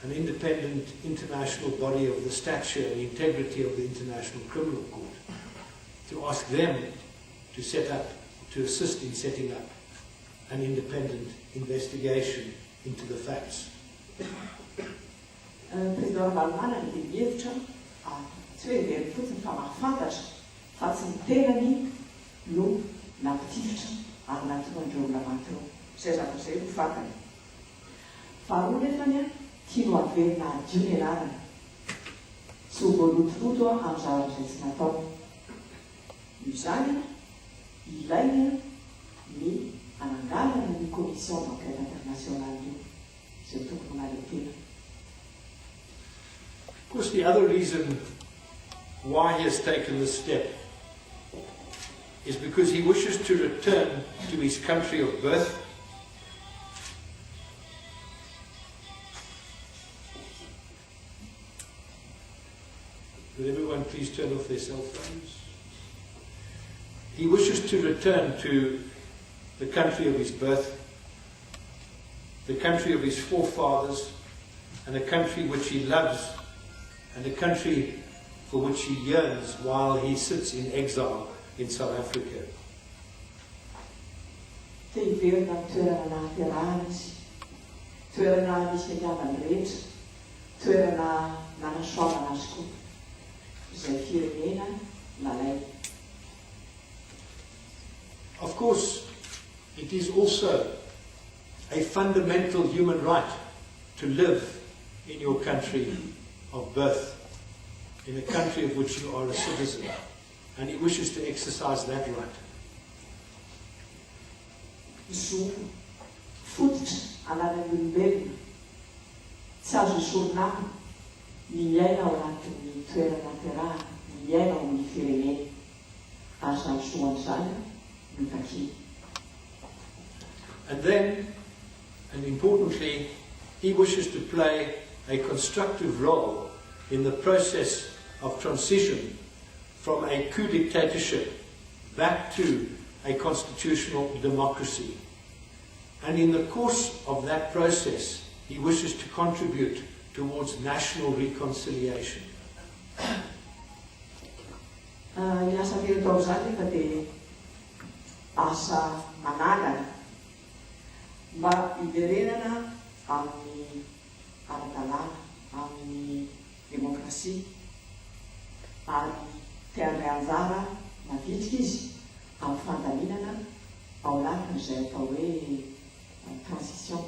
an independent international body of the stature and integrity of the International Criminal Court, to ask them to set up, to assist in setting up an independent investigation into the facts. Président Valmana dia mihevitra tsy hoe very fotsiny fa mahafantatra fa tsy ny tenany no nampitifitra ary natonandreo namantireo izay zavatra izay ho fantany. Faharoa nefany tia no averina adio ny anarana tsy ho voalotoloto amin'ny zavatra izay tsy natao. Izany ilaina ny ananganana ny commission d'enquête internationale io izay tokony manalentena. Of course, the other reason why he has taken this step is because he wishes to return to his country of birth. Would everyone please turn off their cell phones? He wishes to return to the country of his birth, the country of his forefathers, and a country which he loves, and a country for which he yearns while he sits in exile in South Africa. Toerana nahaterahana izy, toerana misy fiangavany rehetra, toerana nanasoavana azy koa, izay firenena lalay. Of course, it is also a fundamental human right to live in your country of birth, in a country of which you are a citizen, and he wishes to exercise that right. Izy fototra ananan'ny olombelona tsy azo isorona ny miaina ao anatin'ny toerana naterahana, ny miaina ao amin'ny firenena ary zany soan'izany no takiny. And then, and importantly, he wishes to play a constructive role in the process of transition from a coup dictatorship back to a constitutional democracy. And in the course of that process, he wishes to contribute towards national reconciliation. Ny asa mety tao izany nefa dia asa manangana mba hiverenana amin'ny ara-dalàna, amin'ny demokrasia, ary tean'ilay anjara mavitrika izy amin'ny fandaminana ao anatin'izay atao hoe transition.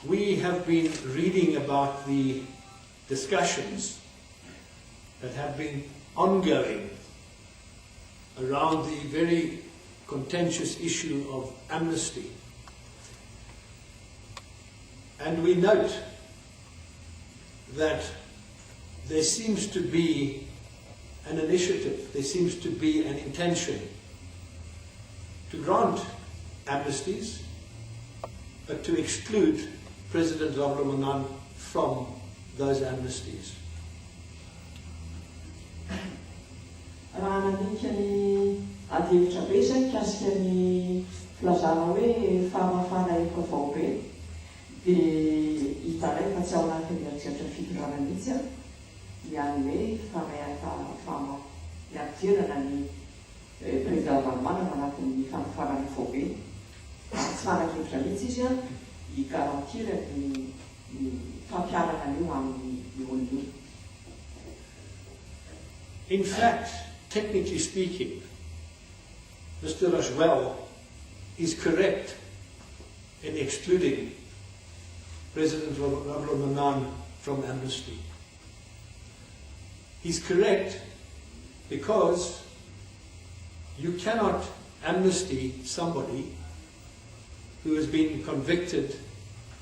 We have been reading about the discussions that have been ongoing around the very contentious issue of amnesty. And we note that there seems to be an initiative, there seems to be an intention to grant amnesties, but to exclude President Ramanan from those amnesties. Raha nanika ny adihevitra be izay mikasika ny filazana hoe fahamafana efa vao be, dia hita ilay fa tsy ao anatin'ny eritreritra fitondrana mihitsy ihany hoe hiampidirana ny président Valmana manatin'ny fanafarana vao be. Tsy fanan-kevitra mihitsy izy higarantira ny fampiarana io amin'ny olona. In fact, technically speaking, Mr. Rajwell is correct in excluding President Ramanan from amnesty. He's correct because you cannot amnesty somebody who has been convicted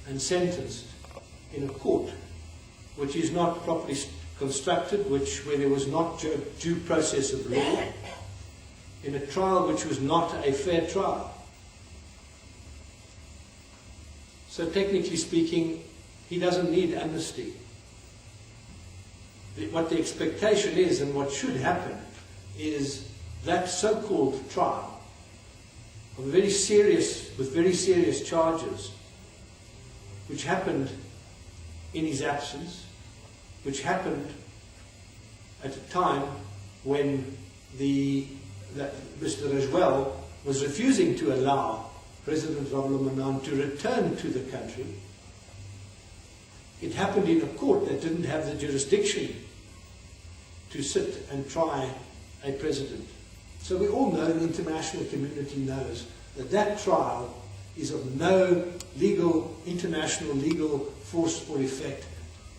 and sentenced in a court which is not properly constructed, where there was not due process of law, in a trial which was not a fair trial. So technically speaking, he doesn't need amnesty. What the expectation is and what should happen is that so-called trial of with very serious charges which happened in his absence, which happened at a time when Mr. Rajwell was refusing to allow President Ravalomanana to return to the country. It happened in a court that didn't have the jurisdiction to sit and try a president. So we all know, the international community knows, that that trial is of no international legal force or effect,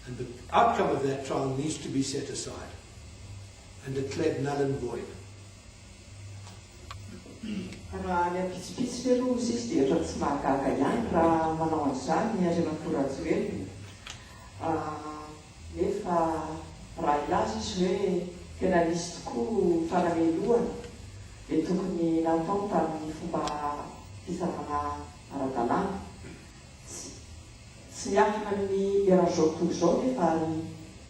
and the outcome of that trial needs to be set aside and declared null and void. Raha ny apitsipitsy ve aloha izy dia ohatra tsy mahagaga ihany raha manao an'izany ary aman-korajoelony. Nefa raha ilaza izy hoe tena nisy tokoa farameloana dia tokony natao tamin'ny fomba fisarana ara-dalàna. Tsy miafina amin'ny eran'izao tontolo izao nefa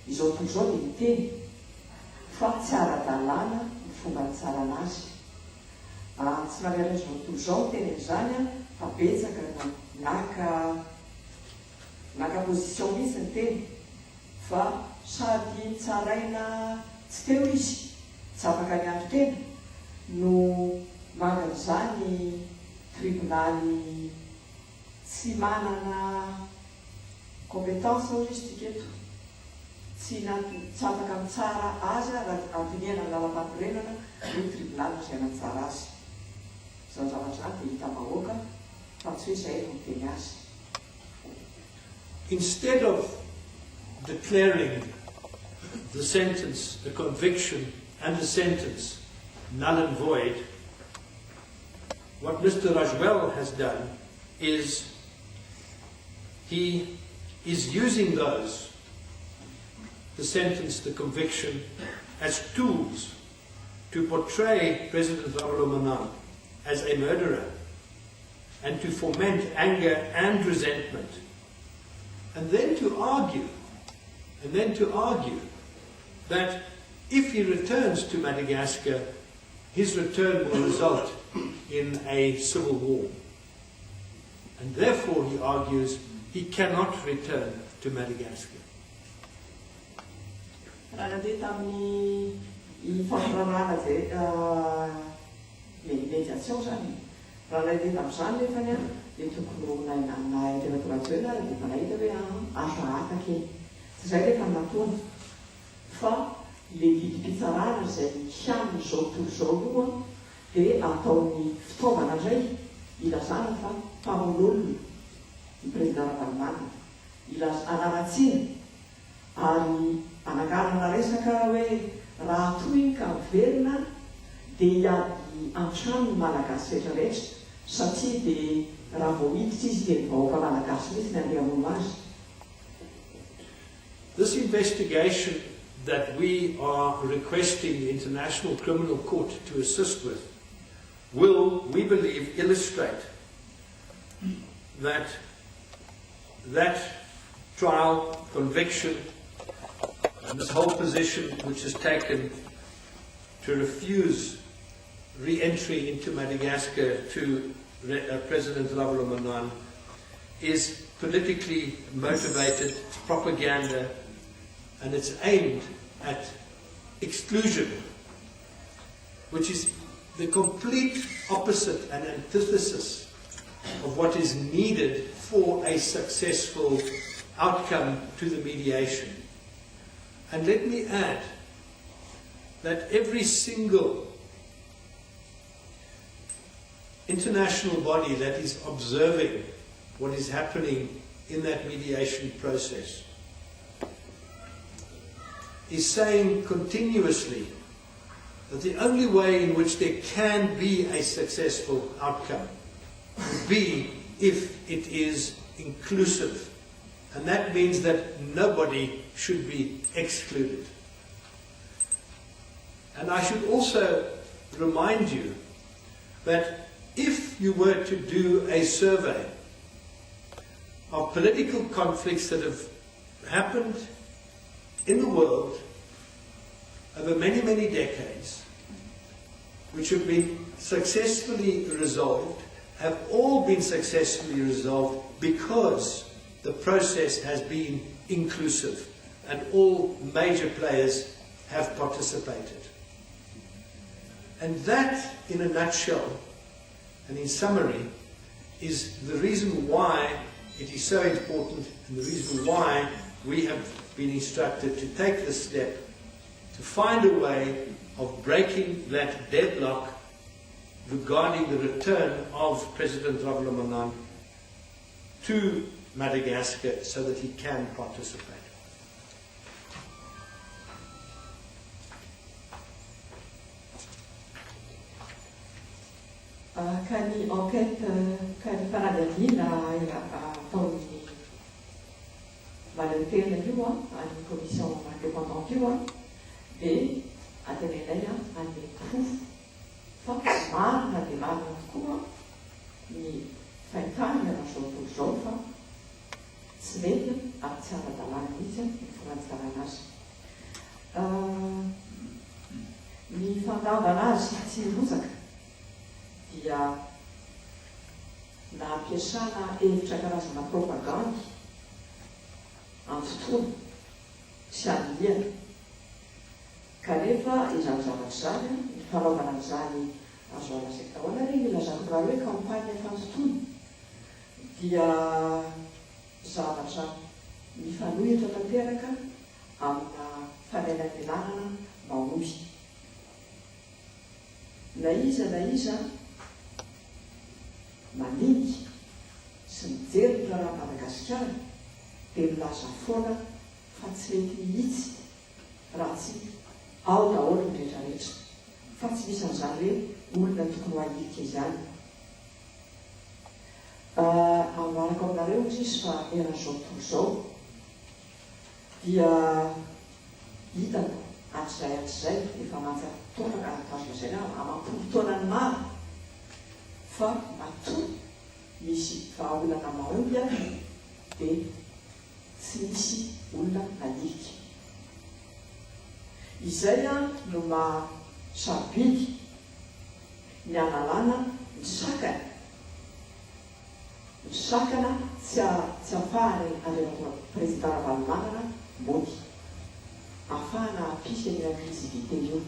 izao tontolo izao dia miteny fa tsy ara-dalàna ny fomba nitsarana azy. Tsy manerana izao tontolo izao teny amin'izany fa betsaka naka position mihitsy ny teny fa sady tsaraina tsy teo izy, tsy afaka niandro tena no mangan'izany tribunaly tsy manana compétence hoy izy tiketo, tsy afaka mitsara azy raha ampiniana ny lalam-pampirenana ny tribunaly izay natsara azy. Izao zavatra zany dia hita vahoaka fa tsy hoe izay no miteny azy. Instead of declaring the sentence, the conviction and the sentence null and void, what Mr. Rajwell has done is he is using those, the sentence, the conviction, as tools to portray President Ravalomanana as a murderer and to foment anger and resentment, and then to argue that if he returns to Madagascar, his return will result in a civil war. And therefore, he argues, he cannot return to Madagascar. Médiation zany. Raha ilay tena amin'izany nefany dia tokony nahay tena korajoelona dia efa nahita hoe azo ahata kely. Tsy izay rehefa natoana. Fa ilay vidim-pitsarana izay hianona izao tontolo izao aloha dia ataony fitaovana indray ilazana fa mpamonolona ny président Ravalomanana. Anaratsiana ary anagarana resaka hoe raha toy ka miverina dia hiady an-trano ny malagasy rehetrarehetra satria dia raha vao hiditra izy dia vahoaka malagasy mihitsy ny andeha hamono azy. This investigation that we are requesting the International Criminal Court to assist with will, we believe, illustrate that trial, conviction, and this whole position which is taken to refuse re-entry into Madagascar to President Ravalomanana is politically motivated, it's propaganda, and it's aimed at exclusion, which is the complete opposite and antithesis of what is needed for a successful outcome to the mediation. And let me add that every single international body that is observing what is happening in that mediation process is saying continuously that the only way in which there can be a successful outcome would be if it is inclusive. And that means that nobody should be excluded. And I should also remind you that if you were to do a survey of political conflicts that have happened in the world over many, many decades, which have been successfully resolved, have all been successfully resolved because the process has been inclusive and all major players have participated. And that, in a nutshell, and in summary, is the reason why it is so important and the reason why we have been instructed to take this step to find a way of breaking that deadlock regarding the return of President Ravalomanana to Madagascar so that he can participate. Ka ny enquête ka ny fanadihana ataon'ny valintena io any commission indépendante io dia atenenay any proof fa marina dia marina tokoa ny fahitany an'izao tontolo izao fa tsy mety ary tsy ara-dalàna mihitsy ny fanantsarana azy. Ny fandavana azy tsy lozaka dia nampiasana hevitra karazana propaganda amin'ny fotoana sy aniliana ka rehefa izany zavatra izany ny fanaovana an'izany azo alasaika tahoana reny ilazako raha hoe kampania fantotoana dia zavatra mifanohitra tanteraka amina fanenantenanana mahomby na iza maniky sy mijery raha Madagasikara dia milaza foana fa tsy mety mihitsy raha tsy ao daholo ny rehetrarehetra fa tsy misy an'izany hoe olona tokony hoahilika izany. Amarako aminareo izy fa eran'izao tontolo izao dia hitako hatrizay efa mantsy-taona ka azo lazaina amampolo taonany maro fa matoa misy vahaolana mahomby dia tsy misy olona nalika. Izay no mahasabidy ny analana ny sakana tsy ahafahany andrena président Ravalomanana mbody ahafahana apisy any inclusivité io.